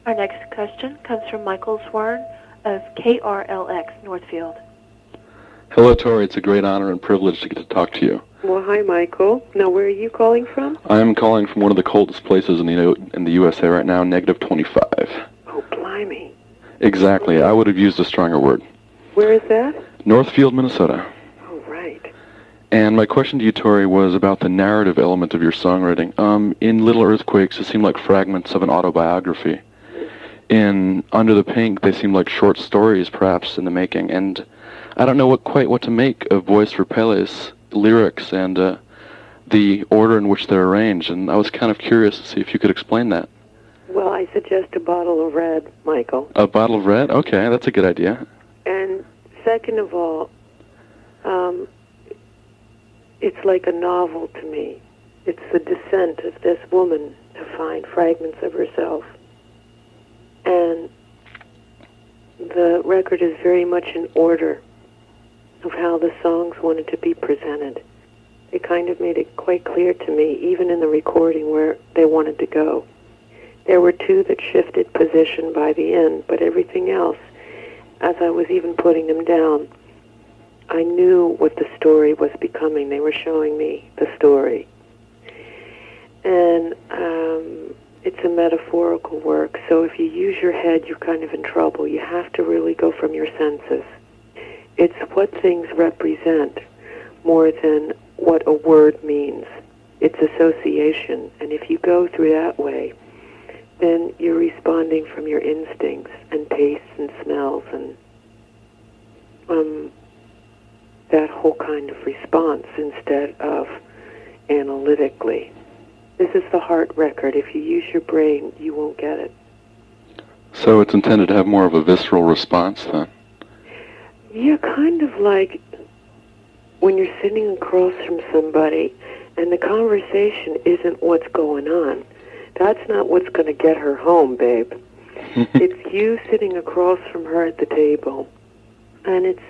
Our next question comes from Michael Swern of KRLX Northfield. Hello, Tori. It's a great honor and privilege to get to talk to you. Well, hi, Michael. Now, where are you calling from? I'm calling from one of the coldest places in the USA right now, -25. Oh, blimey. Exactly. I would have used a stronger word. Where is that? Northfield, Minnesota. Oh, right. And my question to you, Tori, was about the narrative element of your songwriting. In Little Earthquakes, it seemed like fragments of an autobiography. In Under the Pink, they seemed like short stories, perhaps, in the making. And I don't know quite what to make of Voice for Pele's lyrics and the order in which they're arranged. And I was kind of curious to see if you could explain that. Well, I suggest a bottle of red, Michael. A bottle of red? Okay, that's a good idea. And second of all, it's like a novel to me. It's the descent of this woman to find fragments of herself. And the record is very much in order of how the songs wanted to be presented. It kind of made it quite clear to me, even in the recording, where they wanted to go. There were two that shifted position by the end, but everything else, as I was even putting them down, I knew what the story was becoming. They were showing me the story. And it's a metaphorical work, so if you use your head, you're kind of in trouble. You have to really go from your senses. It's what things represent more than what a word means. It's association, and if you go through that way, then you're responding from your instincts and tastes and smells and that whole kind of response instead of analytically. This is the heart record. If you use your brain, you won't get it. So it's intended to have more of a visceral response, then? Yeah, kind of like when you're sitting across from somebody and the conversation isn't what's going on. That's not what's going to get her home, babe. It's you sitting across from her at the table, and it's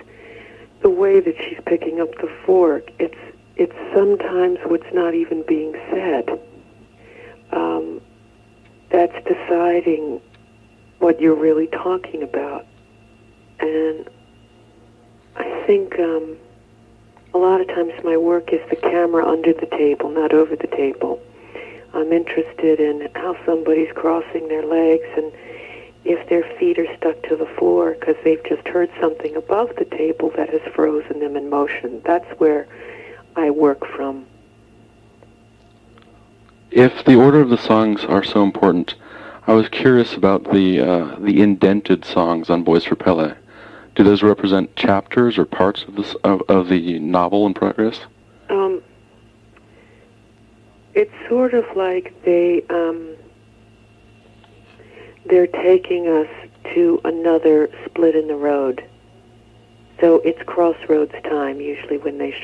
the way that she's picking up the fork. It's sometimes what's not even being said. That's deciding what you're really talking about. And I think a lot of times my work is the camera under the table, not over the table. I'm interested in how somebody's crossing their legs and if their feet are stuck to the floor because they've just heard something above the table that has frozen them in motion. That's where I work from. If the order of the songs are so important, I was curious about the indented songs on Voice for Pele. Do those represent chapters or parts of this of the novel in progress? It's sort of like they're taking us to another split in the road. So it's crossroads time usually when they show